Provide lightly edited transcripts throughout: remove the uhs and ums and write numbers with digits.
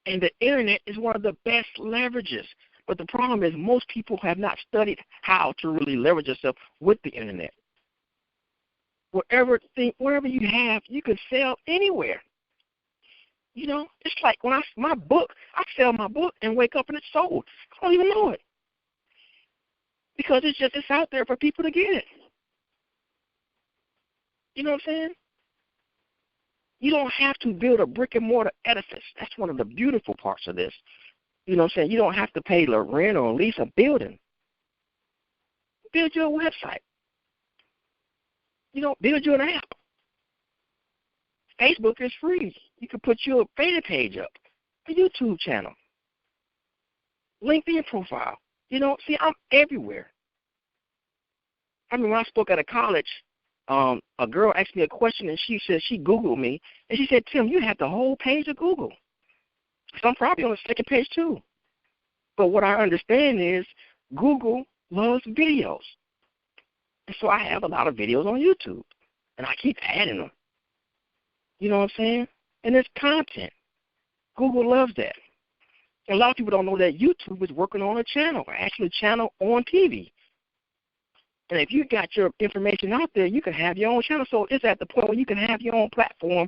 And the internet is one of the best leverages. But the problem is most people have not studied how to really leverage yourself with the internet. Whatever you have, you can sell anywhere. You know, it's like when I sell my book and wake up and it's sold. I don't even know it. Because it's out there for people to get it. You know what I'm saying? You don't have to build a brick and mortar edifice. That's one of the beautiful parts of this. You know what I'm saying? You don't have to pay the rent or lease a building. Build your website. You know, build you an app. Facebook is free. You can put your fan page up, a YouTube channel, LinkedIn profile. You know, see, I'm everywhere. I mean, when I spoke at a college, a girl asked me a question, and she said she Googled me, and she said, Tim, you have the whole page of Google. So I'm probably on the second page, too. But what I understand is Google loves videos. And so I have a lot of videos on YouTube, and I keep adding them. You know what I'm saying? And it's content. Google loves that. And a lot of people don't know that YouTube is working on a channel, actually a channel on TV. And if you got your information out there, you can have your own channel. So it's at the point where you can have your own platform.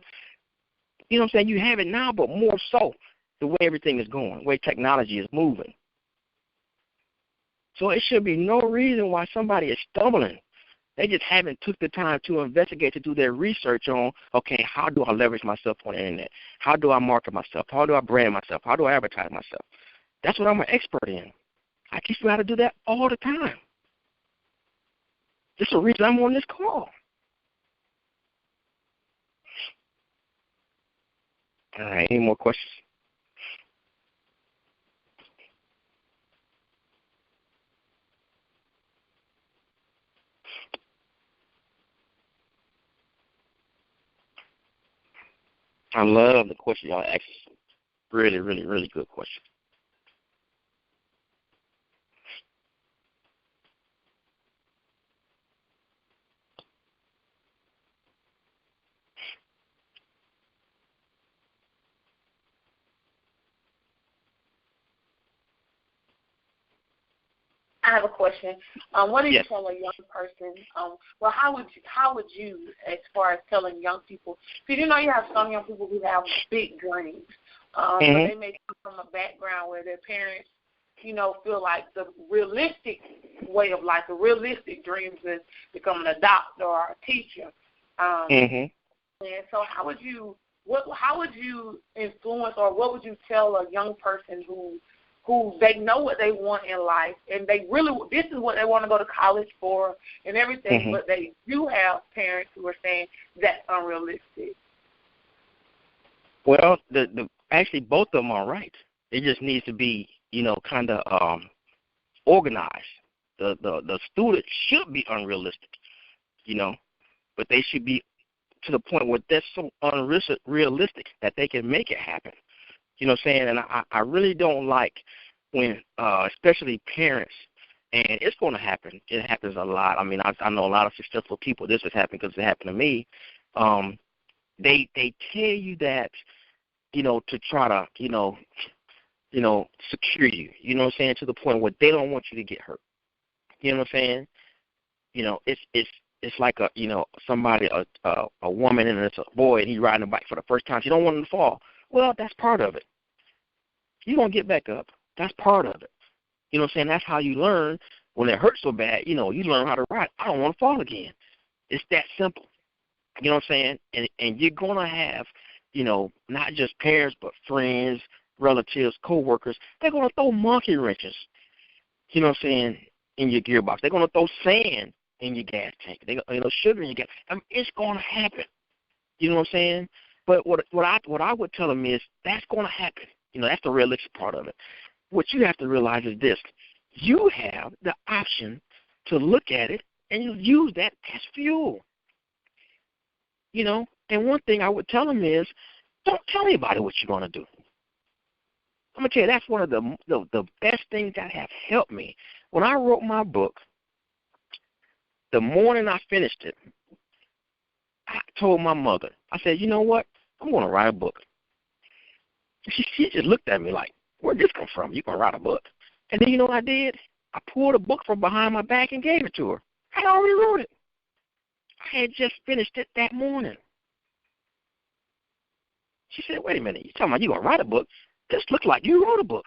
You know what I'm saying? You have it now, but more so the way everything is going, the way technology is moving. So it should be no reason why somebody is stumbling. They just haven't took the time to investigate, to do their research on, okay, how do I leverage myself on the internet? How do I market myself? How do I brand myself? How do I advertise myself? That's what I'm an expert in. I teach you how to do that all the time. This is the reason I'm on this call. All right, any more questions? I love the question y'all asked. Really, really, really good question. I have a question. What do you tell a young person? Well, how would you, as far as telling young people? Because you know you have some young people who have big dreams, but they may come from a background where their parents, you know, feel like the realistic way of life, the realistic dreams is becoming a doctor or a teacher. And so, how would you influence, or what would you tell a young person who they know what they want in life, and they really, this is what they want to go to college for and everything, but they do have parents who are saying that's unrealistic? Well, actually both of them are right. It just needs to be, you know, kind of organized. The student should be unrealistic, you know, but they should be to the point where they're so unrealistic that they can make it happen. You know what I'm saying? And I really don't like when, especially parents, and it's going to happen. It happens a lot. I mean, I know a lot of successful people. This has happened because it happened to me. They tell you that, you know, to try to, you know, secure you. You know what I'm saying? To the point where they don't want you to get hurt. You know what I'm saying? You know, it's like a, you know, somebody, a woman and it's a boy, and he's riding a bike for the first time. She don't want him to fall. Well, that's part of it. You're going to get back up. That's part of it. You know what I'm saying? That's how you learn. When it hurts so bad, you know, you learn how to ride. I don't want to fall again. It's that simple. You know what I'm saying? And you're going to have, you know, not just parents, but friends, relatives, coworkers. They're going to throw monkey wrenches, you know what I'm saying, in your gearbox. They're going to throw sand in your gas tank. They, you know, sugar in your gas. I mean, it's going to happen. You know what I'm saying? But what I would tell them is that's going to happen. You know, that's the realistic part of it. What you have to realize is this. You have the option to look at it and you use that as fuel. You know, and one thing I would tell them is don't tell anybody what you're going to do. I'm going to tell you, that's one of the best things that have helped me. When I wrote my book, the morning I finished it, I told my mother, I said, you know what? I'm going to write a book. She just looked at me like, where'd this come from? You gonna write a book? And then you know what I did? I pulled a book from behind my back and gave it to her. I already wrote it. I had just finished it that morning. She said, wait a minute, you talking about you gonna write a book? This looks like you wrote a book.